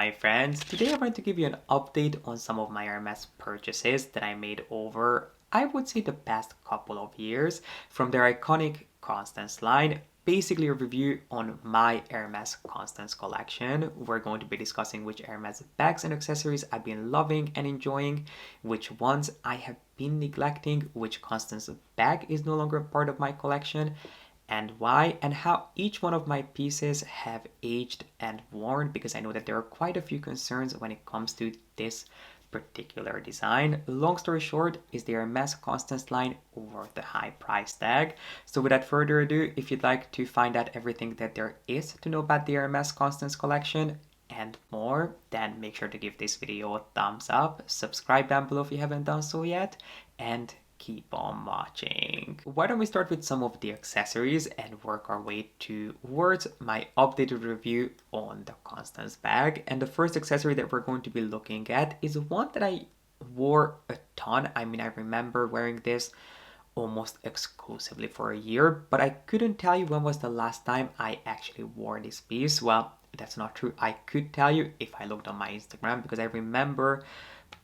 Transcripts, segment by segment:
my friends. Today I'm going to give you an update on some of my Hermes purchases that I made over, I would say, the past couple of years from their iconic Constance line. Basically a review on my Hermes Constance collection. We're going to be discussing which Hermes bags and accessories I've been loving and enjoying, which ones I have been neglecting, which Constance bag is no longer a part of my collection, and why, and how each one of my pieces have aged and worn, because I know that there are quite a few concerns when it comes to this particular design. Long story short, is the Hermes Constance line worth the high price tag? So without further ado, if you'd like to find out everything that there is to know about the Hermes Constance collection and more, then make sure to give this video a thumbs up, subscribe down below if you haven't done so yet, and keep on watching. Why don't we start with some of the accessories and work our way towards my updated review on the Constance bag. And the first accessory that we're going to be looking at is one that I wore a ton. I mean, I remember wearing this almost exclusively for a year, but I couldn't tell you when was the last time I actually wore this piece. Well, that's not true. I could tell you if I looked on my Instagram, because I remember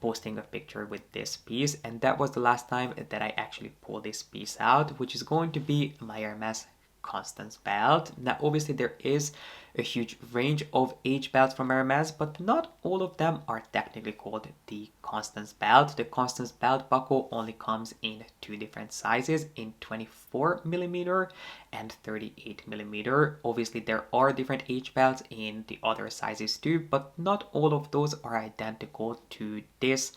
posting a picture with this piece, and that was the last time that I actually pulled this piece out, which is going to be my Hermes Constance belt. Now obviously there is a huge range of age belts from Hermes, but not all of them are technically called the Constance belt. The Constance belt buckle only comes in two different sizes, in 24mm and 38mm. Obviously there are different age belts in the other sizes too, but not all of those are identical to this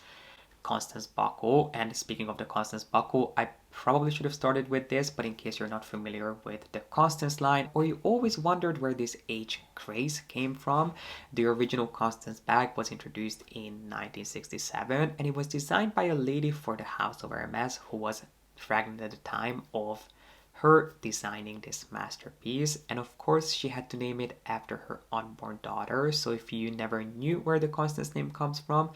Constance buckle. And speaking of the Constance buckle, I probably should have started with this, but in case you're not familiar with the Constance line, or you always wondered where this H craze came from, the original Constance bag was introduced in 1967, and it was designed by a lady for the House of Hermes who was pregnant at the time of her designing this masterpiece, and of course she had to name it after her unborn daughter. So if you never knew where the Constance name comes from,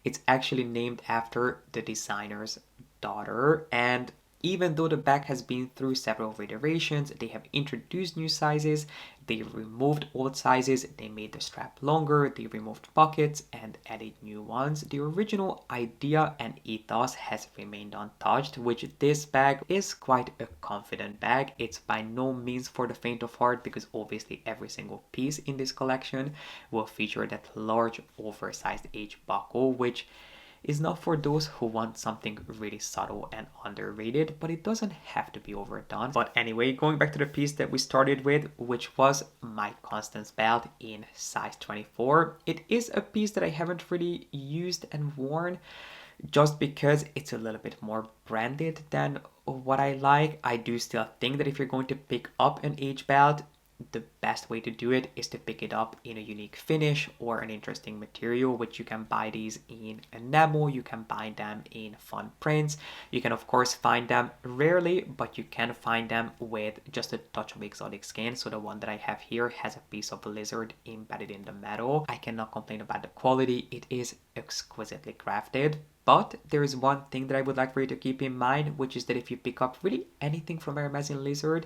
it's actually named after the designer's daughter. And even though the bag has been through several iterations, they have introduced new sizes, they removed old sizes, they made the strap longer, they removed pockets and added new ones. The original idea and ethos has remained untouched, which this bag is quite a confident bag. It's by no means for the faint of heart, because obviously every single piece in this collection will feature that large oversized H buckle, which is not for those who want something really subtle and underrated, but it doesn't have to be overdone. But anyway, going back to the piece that we started with, which was my Constance belt in size 24. It is a piece that I haven't really used and worn, just because it's a little bit more branded than what I like. I do still think that if you're going to pick up an H belt, the best way to do it is to pick it up in a unique finish or an interesting material, which you can buy these in enamel, you can buy them in fun prints, you can of course find them rarely, but you can find them with just a touch of exotic skin. So the one that I have here has a piece of lizard embedded in the metal. I cannot complain about the quality, it is exquisitely crafted. But there is one thing that I would like for you to keep in mind, which is that if you pick up really anything from Hermes in lizard,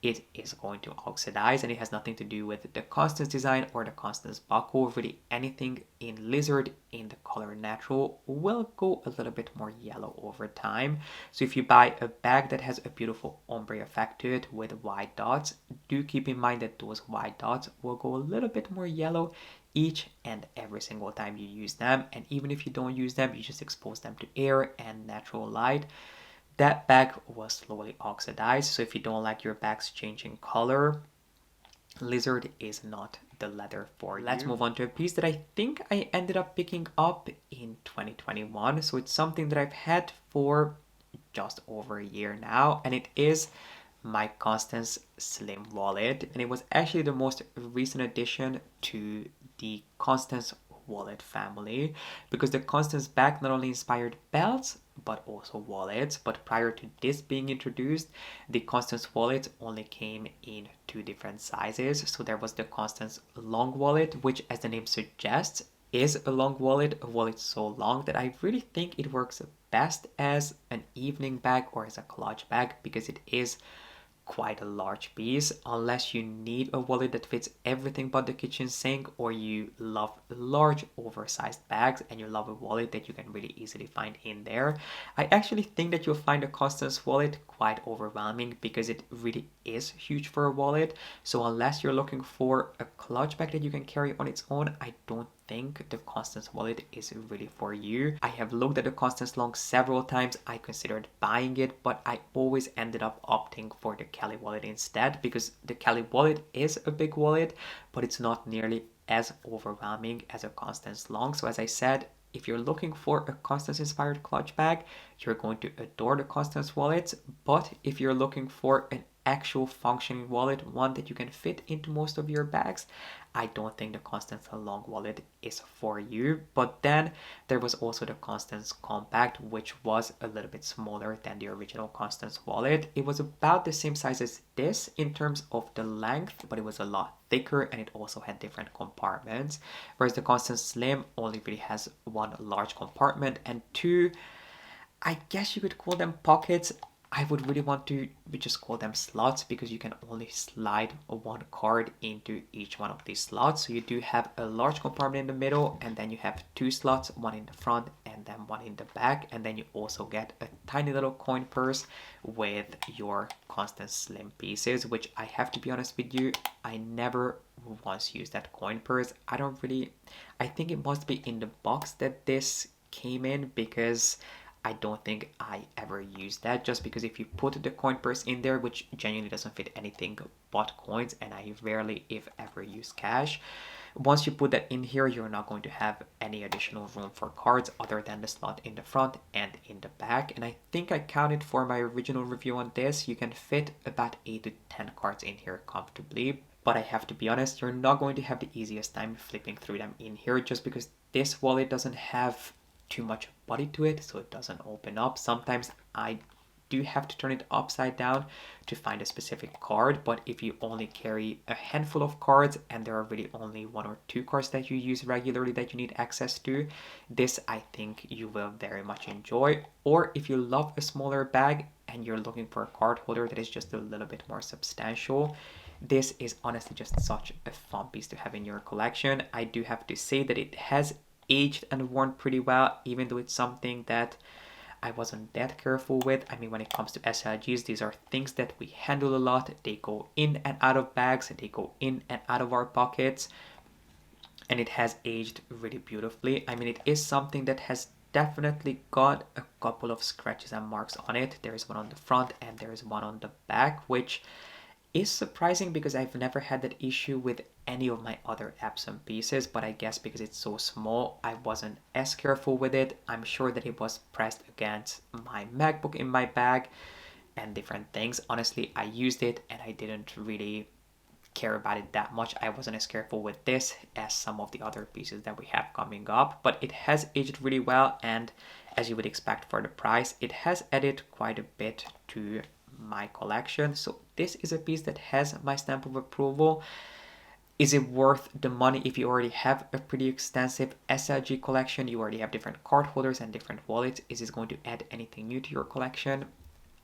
it is going to oxidize, and it has nothing to do with the Constance design or the Constance buckle. Really anything in lizard in the color natural will go a little bit more yellow over time. So if you buy a bag that has a beautiful ombre effect to it with white dots, do keep in mind that those white dots will go a little bit more yellow each and every single time you use them. And even if you don't use them, you just expose them to air and natural light, that bag will slowly oxidize. So if you don't like your bags changing color, lizard is not the leather for you. Let's move on to a piece that I think I ended up picking up in 2021. So it's something that I've had for just over a year now, and it is my Constance Slim wallet, and it was actually the most recent addition to the Constance wallet family, because the Constance bag not only inspired belts but also wallets. But prior to this being introduced, the Constance wallet only came in two different sizes. So there was the Constance long wallet, which, as the name suggests, is a long wallet, a wallet so long that I really think it works best as an evening bag or as a clutch bag, because it is quite a large piece unless you need a wallet that fits everything but the kitchen sink, or you love large oversized bags and you love a wallet that you can really easily find in there. I actually think that you'll find the Constance wallet quite overwhelming because it really is huge for a wallet. So unless you're looking for a clutch bag that you can carry on its own, I don't think the Constance wallet is really for you. I have looked at the Constance Long several times. I considered buying it, but I always ended up opting for the Kelly wallet instead, because the Kelly wallet is a big wallet, but it's not nearly as overwhelming as a Constance Long. So as I said, if you're looking for a Constance inspired clutch bag, you're going to adore the Constance wallet. But if you're looking for an actual functioning wallet, one that you can fit into most of your bags, I don't think the Constance Long wallet is for you. But then there was also the Constance Compact, which was a little bit smaller than the original Constance wallet. It was about the same size as this in terms of the length, but it was a lot thicker and it also had different compartments. Whereas the Constance Slim only really has one large compartment and two, I guess you could call them pockets. I would really want to just call them slots because you can only slide one card into each one of these slots. So you do have a large compartment in the middle, and then you have two slots, one in the front and then one in the back. And then you also get a tiny little coin purse with your Constance Slim pieces, which I have to be honest with you, I never once used that coin purse. I think it must be in the box that this came in, because I don't think I ever used that, just because if you put the coin purse in there, which genuinely doesn't fit anything but coins, and I rarely if ever use cash, once you put that in here, you're not going to have any additional room for cards other than the slot in the front and in the back. And I think I counted for my original review on this, you can fit about 8 to 10 cards in here comfortably. But I have to be honest, you're not going to have the easiest time flipping through them in here, just because this wallet doesn't have too much body to it, so it doesn't open up. Sometimes I do have to turn it upside down to find a specific card, but if you only carry a handful of cards and there are really only one or two cards that you use regularly that you need access to, this I think you will very much enjoy. Or if you love a smaller bag and you're looking for a card holder that is just a little bit more substantial, this is honestly just such a fun piece to have in your collection. I do have to say that it has aged and worn pretty well, even though it's something that I wasn't that careful with. I mean, when it comes to SLGs, these are things that we handle a lot. They go in and out of bags, they go in and out of our pockets, and it has aged really beautifully. I mean, it is something that has definitely got a couple of scratches and marks on it. There's one on the front and there's one on the back, which is surprising because I've never had that issue with any of my other Epsom pieces, but I guess because it's so small, I wasn't as careful with it. I'm sure that it was pressed against my MacBook in my bag and different things. Honestly, I used it and I didn't really care about it that much. I wasn't as careful with this as some of the other pieces that we have coming up, but it has aged really well, and as you would expect for the price, it has added quite a bit to my collection. So this is a piece that has my stamp of approval. Is it worth the money if you already have a pretty extensive SLG collection? You already have different card holders and different wallets. Is this going to add anything new to your collection?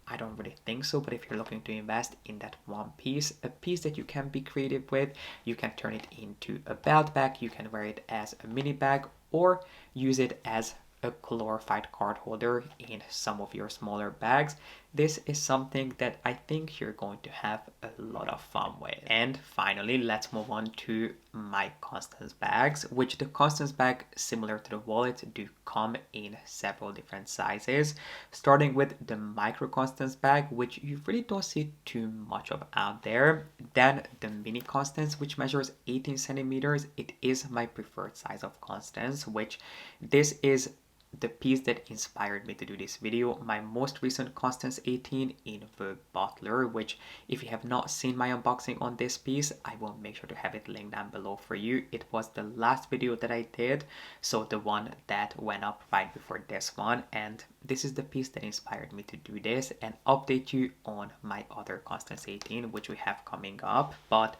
I don't really think so, but if you're looking to invest in that one piece, a piece that you can be creative with, you can turn it into a belt bag, you can wear it as a mini bag, or use it as a glorified card holder in some of your smaller bags. This is something that I think you're going to have a lot of fun with. And finally, let's move on to my Constance bags, which the Constance bag, similar to the wallet, do come in several different sizes, starting with the micro Constance bag, which you really don't see too much of out there. Then the mini Constance, which measures 18 centimeters. It is my preferred size of Constance, which this is the piece that inspired me to do this video, my most recent Constance 18 in the Butler, which if you have not seen my unboxing on this piece, I will make sure to have it linked down below for you. It was the last video that I did, so the one that went up right before this one, and this is the piece that inspired me to do this and update you on my other Constance 18, which we have coming up. But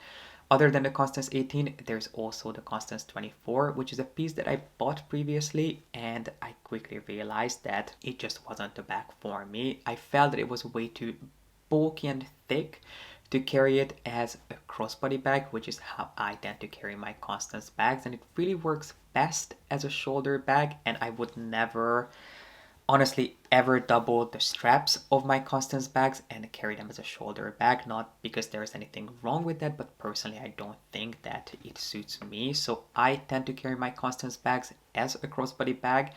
other than the Constance 18, there's also the Constance 24, which is a piece that I bought previously, and I quickly realized that it just wasn't the bag for me. I felt that it was way too bulky and thick to carry it as a crossbody bag, which is how I tend to carry my Constance bags, and it really works best as a shoulder bag, and I would never honestly ever double the straps of my Constance bags and carry them as a shoulder bag, not because there's anything wrong with that, but personally I don't think that it suits me. So I tend to carry my Constance bags as a crossbody bag,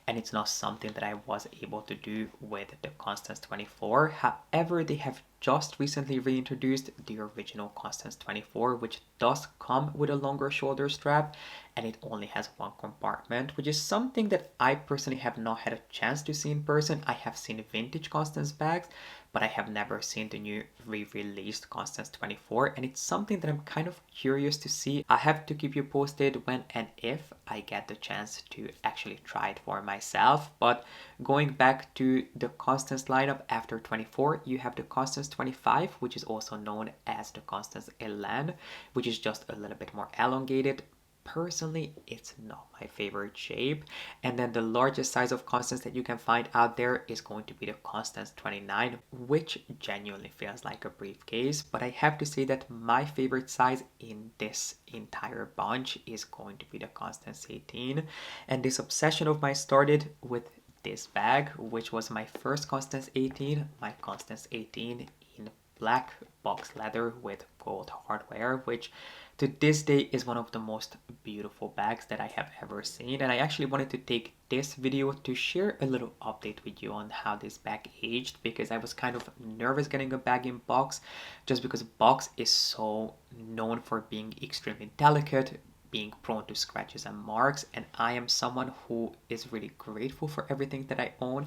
and it's not something that I was able to do with the Constance 24. However, they have just recently reintroduced the original Constance 24, which does come with a longer shoulder strap, and it only has one compartment, which is something that I personally have not had a chance to see in person. I have seen vintage Constance bags, but I have never seen the new re-released Constance 24, and it's something that I'm kind of curious to see. I have to keep you posted when and if I get the chance to actually try it for myself. But going back to the Constance lineup after 24, you have the Constance 25, which is also known as the Constance Elan, which is just a little bit more elongated. Personally, it's not my favorite shape. And then the largest size of Constance that you can find out there is going to be the Constance 29, which genuinely feels like a briefcase. But I have to say that my favorite size in this entire bunch is going to be the Constance 18. And this obsession of mine started with this bag, which was my first Constance 18, my Constance 18 in black box leather with gold hardware, which to this day is one of the most beautiful bags that I have ever seen. And I actually wanted to take this video to share a little update with you on how this bag aged, because I was kind of nervous getting a bag in box, just because box is so known for being extremely delicate, being prone to scratches and marks, and I am someone who is really grateful for everything that I own,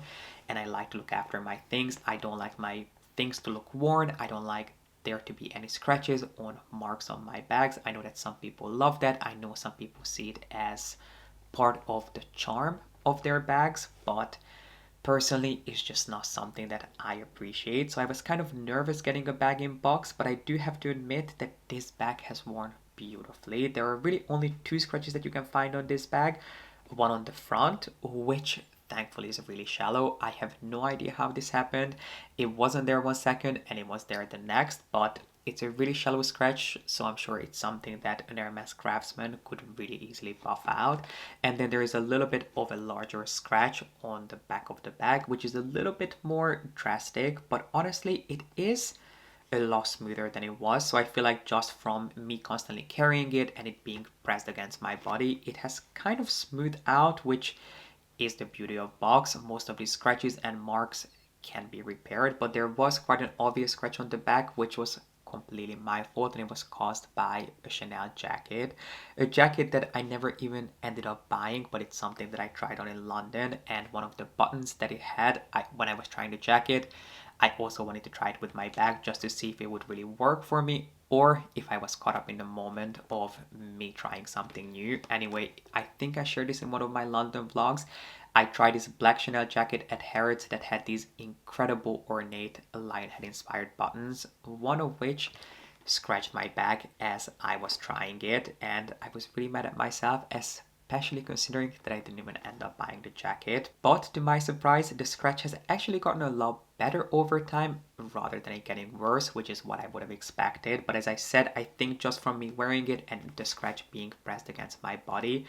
and I like to look after my things. I don't like my things to look worn. I don't like there to be any scratches or marks on my bags. I know that some people love that. I know some people see it as part of the charm of their bags, but personally it's just not something that I appreciate. So I was kind of nervous getting a bag in box, but I do have to admit that this bag has worn beautifully. There are really only 2 scratches that you can find on this bag. One on the front, which thankfully is really shallow. I have no idea how this happened. It wasn't there 1 second and it was there the next, but it's a really shallow scratch, so I'm sure it's something that an Hermes craftsman could really easily buff out. And then there is a little bit of a larger scratch on the back of the bag, which is a little bit more drastic, but honestly it is a lot smoother than it was. So I feel like just from me constantly carrying it and it being pressed against my body, it has kind of smoothed out, which is the beauty of box. Most of these scratches and marks can be repaired, but there was quite an obvious scratch on the back, which was completely my fault, and it was caused by a Chanel jacket. A jacket that I never even ended up buying, but it's something that I tried on in London, and one of the buttons that it had, when I was trying the jacket, I also wanted to try it with my bag just to see if it would really work for me, or if I was caught up in the moment of me trying something new. Anyway, I think I shared this in one of my London vlogs. I tried this black Chanel jacket at Harrods that had these incredible ornate lionhead inspired buttons, one of which scratched my bag as I was trying it, and I was really mad at myself, especially considering that I didn't even end up buying the jacket. But to my surprise, the scratch has actually gotten a lot better over time rather than it getting worse, which is what I would have expected. But as I said, I think just from me wearing it and the scratch being pressed against my body,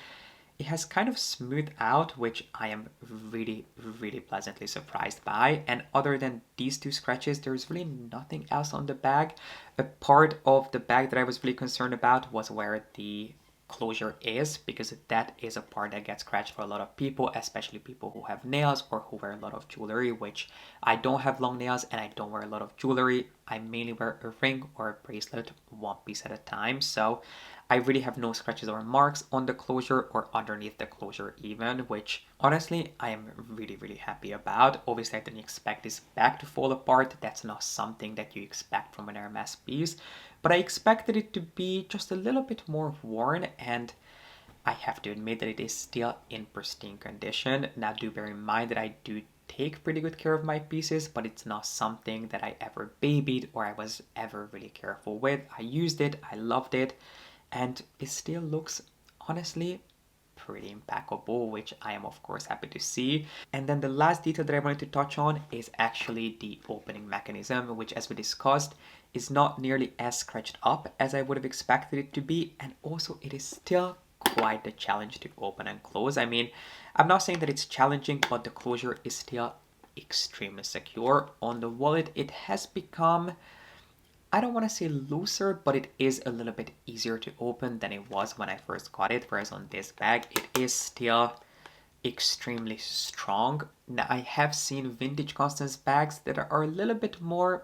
it has kind of smoothed out, which I am really, really pleasantly surprised by. And other than these 2 scratches, there's really nothing else on the bag. A part of the bag that I was really concerned about was where the closure is, because that is a part that gets scratched for a lot of people, especially people who have nails or who wear a lot of jewelry, which I don't have long nails and I don't wear a lot of jewelry. I mainly wear a ring or a bracelet, one piece at a time. So I really have no scratches or marks on the closure or underneath the closure even, which honestly I am really, really happy about. Obviously I didn't expect this bag to fall apart. That's not something that you expect from an Hermes piece, but I expected it to be just a little bit more worn, and I have to admit that it is still in pristine condition. Now do bear in mind that I do take pretty good care of my pieces, but it's not something that I ever babied or I was ever really careful with. I used it, I loved it, and it still looks honestly pretty impeccable, which I am of course happy to see. And then the last detail that I wanted to touch on is actually the opening mechanism, which, as we discussed, is not nearly as scratched up as I would have expected it to be, and also it is still quite the challenge to open and close. I mean, I'm not saying that it's challenging, but the closure is still extremely secure. On the wallet, it has become, I don't want to say looser, but it is a little bit easier to open than it was when I first got it, whereas on this bag, it is still extremely strong. Now, I have seen vintage Constance bags that are a little bit more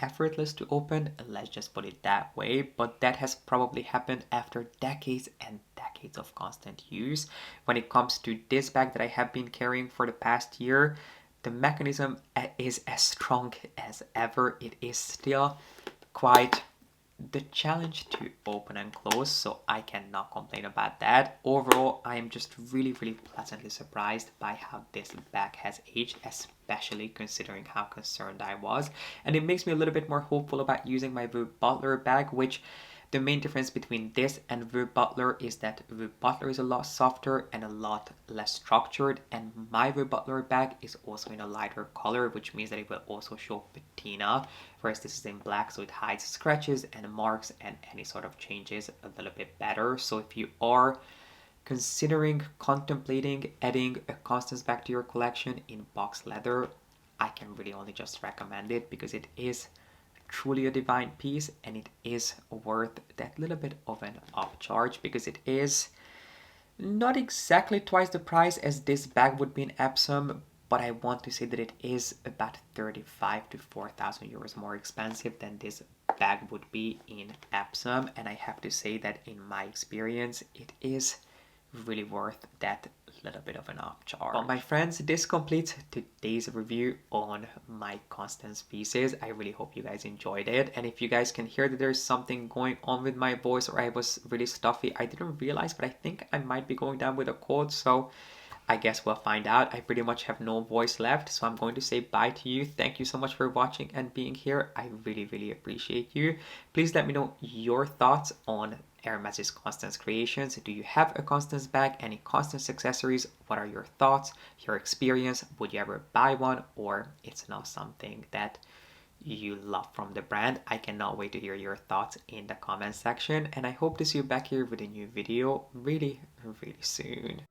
effortless to open, let's just put it that way, but that has probably happened after decades and decades of constant use. When it comes to this bag that I have been carrying for the past year, the mechanism is as strong as ever. It is still quite the challenge to open and close, so I cannot complain about that. Overall, I am just really pleasantly surprised by how this bag has aged, especially considering how concerned I was. And it makes me a little bit more hopeful about using my Vu Butler bag, which the main difference between this and Vu Butler is that Vu Butler is a lot softer and a lot less structured, and my Vu Butler bag is also in a lighter color, which means that it will also show patina, whereas this is in black, so it hides scratches and marks and any sort of changes a little bit better. So if you are contemplating adding a Constance bag to your collection in box leather, I can really only just recommend it, because it is truly a divine piece, and it is worth that little bit of an upcharge, because it is not exactly twice the price as this bag would be in Epsom, but I want to say that it is about 35 to 4,000 euros more expensive than this bag would be in Epsom, and I have to say that in my experience it is really worth that little bit of an upcharge. Well, my friends, this completes today's review on my Constance pieces. I really hope you guys enjoyed it, and if you guys can hear that there's something going on with my voice, or I was really stuffy, I didn't realize, but I think I might be going down with a cold, so I guess we'll find out. I pretty much have no voice left, so I'm going to say bye to you. Thank you so much for watching and being here. I really appreciate you. Please let me know your thoughts on Hermes' Constance creations. Do you have a Constance bag? Any Constance accessories? What are your thoughts, your experience? Would you ever buy one, or it's not something that you love from the brand? I cannot wait to hear your thoughts in the comment section, and I hope to see you back here with a new video really soon.